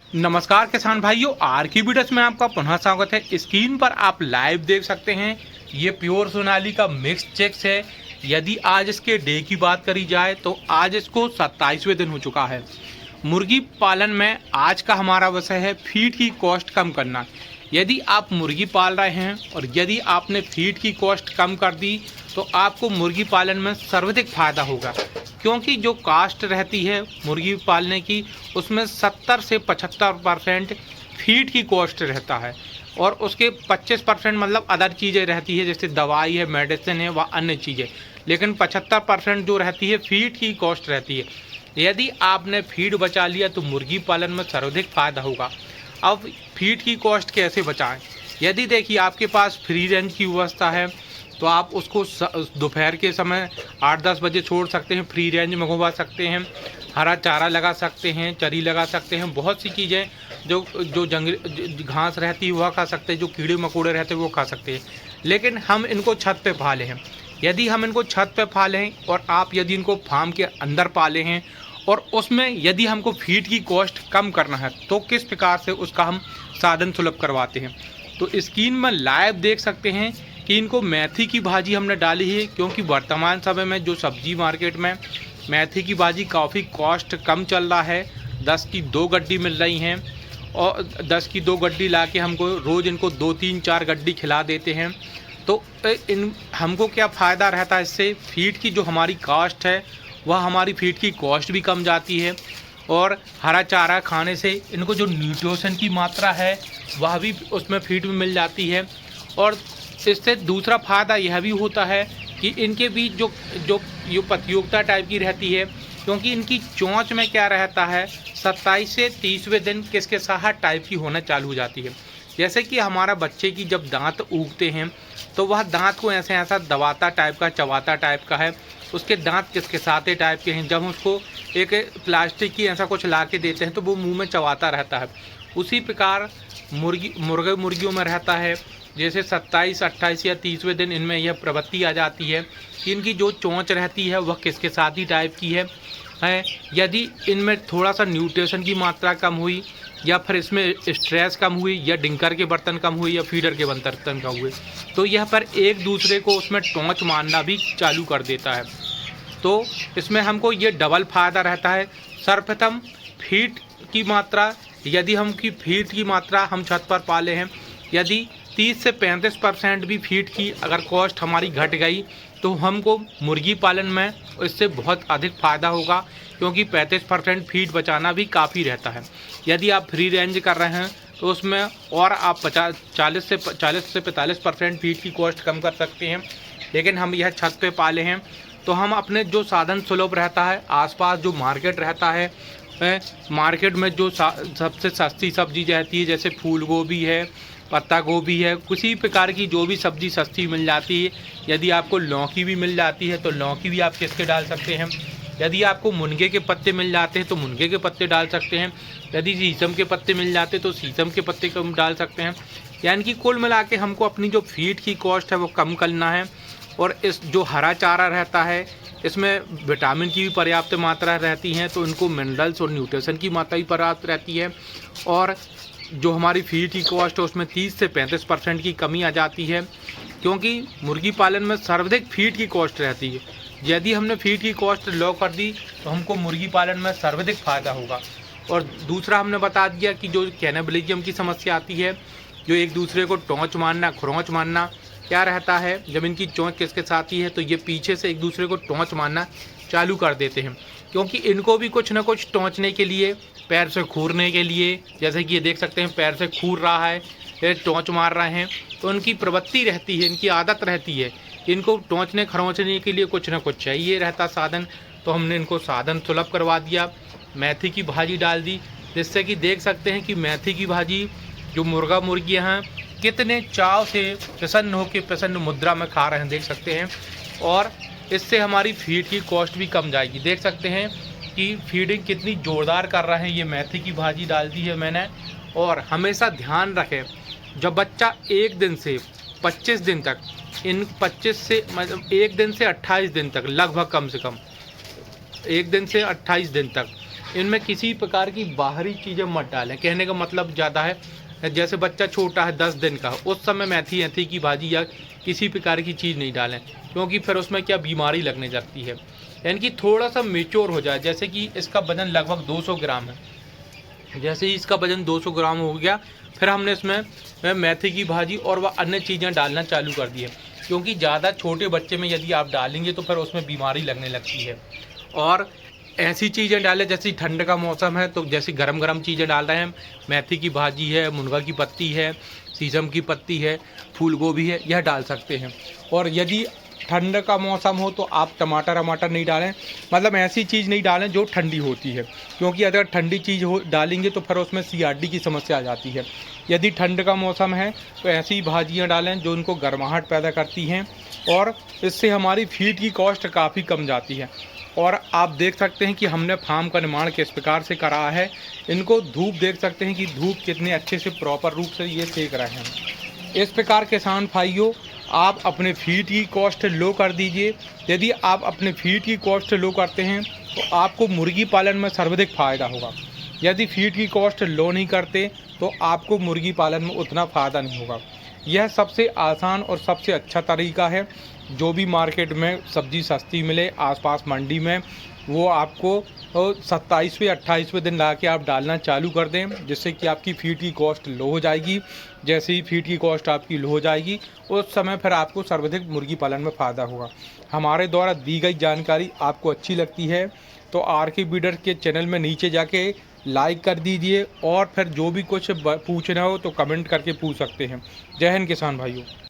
नमस्कार किसान भाइयों, आर की वीडियोस में आपका पुनः स्वागत है। स्क्रीन पर आप लाइव देख सकते हैं, ये प्योर सोनाली का मिक्स चेक्स है। यदि आज इसके डे की बात करी जाए तो आज इसको 27वें दिन हो चुका है। मुर्गी पालन में आज का हमारा विषय है फीड की कॉस्ट कम करना। यदि आप मुर्गी पाल रहे हैं और यदि आपने फीड की कॉस्ट कम कर दी तो आपको मुर्गी पालन में सर्वाधिक फायदा होगा, क्योंकि जो कास्ट रहती है मुर्गी पालने की उसमें 70 से 75% फीड की कॉस्ट रहता है और उसके 25% मतलब अदर चीज़ें रहती है, जैसे दवाई है, मेडिसिन है, व अन्य चीज़ें। लेकिन 75% जो रहती है फीड की कॉस्ट रहती है। यदि आपने फीड बचा लिया तो मुर्गी पालन में सर्वाधिक फायदा होगा। अब फीड की कॉस्ट कैसे बचाएं? यदि देखिए आपके पास फ्री रेंज की व्यवस्था है तो आप उसको दोपहर के समय 8-10 बजे छोड़ सकते हैं, फ्री रेंज में घुमा सकते हैं, हरा चारा लगा सकते हैं, चरी लगा सकते हैं, बहुत सी चीज़ें जो जो जंगली घास रहती है वह खा सकते हैं, जो कीड़े मकोड़े रहते हैं वो खा सकते हैं। लेकिन हम इनको छत पे पाले हैं। यदि हम इनको छत पे पाले हैं और आप यदि इनको फार्म के अंदर पाले हैं और उसमें यदि हमको फीड की कॉस्ट कम करना है तो किस प्रकार से उसका हम साधन सुलभ करवाते हैं। तो स्क्रीन में लाइव देख सकते हैं कि इनको मेथी की भाजी हमने डाली है, क्योंकि वर्तमान समय में जो सब्जी मार्केट में मेथी की भाजी काफ़ी कॉस्ट कम चल रहा है। 10 की 2 गड्डी मिल रही हैं और 10 की 2 गड्डी ला के हमको रोज़ इनको 2-3-4 गड्डी खिला देते हैं। तो इन हमको क्या फ़ायदा रहता है इससे? फीड की जो हमारी कास्ट है वह हमारी फीड की कॉस्ट भी कम जाती है और हरा चारा खाने से इनको जो न्यूट्रिशन की मात्रा है वह भी उसमें फीड में मिल जाती है। और इससे दूसरा फ़ायदा यह भी होता है कि इनके बीच जो प्रतियोगिता टाइप की रहती है, क्योंकि इनकी चोंच में क्या रहता है 27 से 30वें दिन किसके साहट टाइप की होना चालू हो जाती है। जैसे कि हमारा बच्चे की जब दांत उगते हैं तो वह दांत को ऐसे ऐसा दबाता टाइप का, चबाता टाइप का है, उसके दांत किसकिसाते टाइप के हैं। जब उसको एक प्लास्टिक की ऐसा कुछ ला के देते हैं तो वो मुँह में चबाता रहता है। उसी प्रकार मुर्गियों में रहता है। जैसे 27, 28 या 30वें दिन इनमें यह प्रवृत्ति आ जाती है कि इनकी जो चोंच रहती है वह किसकिसाती टाइप की है। यदि इनमें थोड़ा सा न्यूट्रिशन की मात्रा कम हुई या फिर इसमें स्ट्रेस कम हुई या डिंकर के बर्तन कम हुए या फीडर के बर्तन कम हुए तो यह पर एक दूसरे को उसमें टोंच मारना भी चालू कर देता है। तो इसमें हमको ये डबल फायदा रहता है। सर्वप्रथम फीड की मात्रा, यदि हम की फीड की मात्रा हम छत पर पाले हैं, यदि 30 से 35% भी फीड की अगर कॉस्ट हमारी घट गई तो हमको मुर्गी पालन में इससे बहुत अधिक फ़ायदा होगा, क्योंकि 35% फीड बचाना भी काफ़ी रहता है। यदि आप फ्री रेंज कर रहे हैं तो उसमें और आप 40 से 45% फीड की कॉस्ट कम कर सकते हैं। लेकिन हम यह छत पे पाले हैं तो हम अपने जो साधन सुलभ रहता है, आसपास जो मार्केट रहता है, मार्केट में जो सबसे सस्ती सब्जी रहती है, जैसे फूल गोभी है, पत्ता गोभी है, किसी प्रकार की जो भी सब्ज़ी सस्ती मिल जाती है। यदि आपको लौकी भी मिल जाती है तो लौकी भी आप किसके डाल सकते हैं। यदि आपको मुनगे के पत्ते मिल जाते हैं तो मुनगे के पत्ते डाल सकते हैं। यदि शीशम के पत्ते मिल जाते हैं तो शीशम के पत्ते कम डाल सकते हैं। यानी कि कुल मिला के हमको अपनी जो फीड की कॉस्ट है वो कम करना है। और इस जो हरा चारा रहता है इसमें विटामिन की भी पर्याप्त मात्रा रहती है, तो इनको मिनरल्स और न्यूट्रिशन की मात्रा भी पर्याप्त रहती है। और जो हमारी फीड की कॉस्ट है उसमें 30 से 35% की कमी आ जाती है, क्योंकि मुर्गी पालन में सर्वाधिक फीड की कॉस्ट रहती है। यदि हमने फीड की कॉस्ट लो कर दी तो हमको मुर्गी पालन में सर्वाधिक फ़ायदा होगा। और दूसरा हमने बता दिया कि जो कैनिबलिज्म की समस्या आती है, जो एक दूसरे को टोंच मारना, खरोंच मारना, क्या रहता है जब इनकी चोंच किसके साथ आती है तो ये पीछे से एक दूसरे को टोंच मारना चालू कर देते हैं, क्योंकि इनको भी कुछ ना कुछ टोंचने के लिए, पैर से खूरने के लिए, जैसे कि ये देख सकते हैं पैर से खूर रहा है, ये टोंच मार रहे हैं, तो इनकी प्रवृत्ति रहती है, इनकी आदत रहती है, इनको टोंचने खरोंचने के लिए कुछ ना कुछ चाहिए रहता साधन। तो हमने इनको साधन सुलभ करवा दिया, मेथी की भाजी डाल दी, जिससे कि देख सकते हैं कि मेथी की भाजी जो मुर्गा मुर्गियाँ हैं कितने चाव से प्रसन्न मुद्रा में खा रहे हैं, देख सकते हैं। और इससे हमारी फीड की कॉस्ट भी कम जाएगी। देख सकते हैं कि फीडिंग कितनी ज़ोरदार कर रहे हैं। ये मेथी की भाजी डाल दी है मैंने। और हमेशा ध्यान रखें, जब बच्चा 1 दिन से 25 दिन तक, इन 25 से मतलब 1 दिन से 28 दिन तक लगभग, कम से कम 1 दिन से 28 दिन तक इनमें किसी प्रकार की बाहरी चीज़ें मत डालें। कहने का मतलब ज़्यादा है, जैसे बच्चा छोटा है 10 दिन का, उस समय मेथी एथी की भाजी या किसी प्रकार की चीज़ नहीं डालें, क्योंकि फिर उसमें क्या बीमारी लगने लगती है। यानी कि थोड़ा सा मेच्योर हो जाए, जैसे कि इसका वजन लगभग 200 ग्राम है। जैसे ही इसका वजन 200 ग्राम हो गया, फिर हमने इसमें मेथी की भाजी और वह अन्य चीज़ें डालना चालू कर दी है, क्योंकि ज़्यादा छोटे बच्चे में यदि आप डालेंगे तो फिर उसमें बीमारी लगने लगती है। और ऐसी चीज़ें डालें, जैसे ठंड का मौसम है तो जैसे गरम गरम चीज़ें डाल रहे हैं, मेथी की भाजी है, मुनगा की पत्ती है, शीशम की पत्ती है, फूल गोभी है, यह डाल सकते हैं। और यदि ठंड का मौसम हो तो आप टमाटर वमाटर नहीं डालें, मतलब ऐसी चीज़ नहीं डालें जो ठंडी होती है, क्योंकि अगर ठंडी चीज़ हो डालेंगे तो फिर उसमें CRD की समस्या आ जाती है। यदि ठंड का मौसम है तो ऐसी भाजियाँ डालें जो उनको गर्माहट पैदा करती हैं, और इससे हमारी फीड की कॉस्ट काफ़ी कम जाती है। और आप देख सकते हैं कि हमने फार्म का निर्माण किस प्रकार से करा है। इनको धूप देख सकते हैं कि धूप कितने अच्छे से प्रॉपर रूप से ये सेक रहे हैं। इस प्रकार किसान भाइयों, आप अपने फीड की कॉस्ट लो कर दीजिए। यदि आप अपने फीड की कॉस्ट लो करते हैं तो आपको मुर्गी पालन में सर्वाधिक फ़ायदा होगा। यदि फीड की कॉस्ट लो नहीं करते तो आपको मुर्गी पालन में उतना फ़ायदा नहीं होगा। यह सबसे आसान और सबसे अच्छा तरीका है। जो भी मार्केट में सब्ज़ी सस्ती मिले आसपास मंडी में, वो आपको 27वें 28वें दिन ला के आप डालना चालू कर दें, जिससे कि आपकी फीड की कॉस्ट लो हो जाएगी। जैसे ही फीड की कॉस्ट आपकी लो हो जाएगी, उस समय फिर आपको सर्वाधिक मुर्गी पालन में फ़ायदा होगा। हमारे द्वारा दी गई जानकारी आपको अच्छी लगती है तो RK ब्रीडर के चैनल में नीचे जाके लाइक कर दीजिए, और फिर जो भी कुछ पूछना हो तो कमेंट करके पूछ सकते हैं। जय हिंद किसान भाइयों।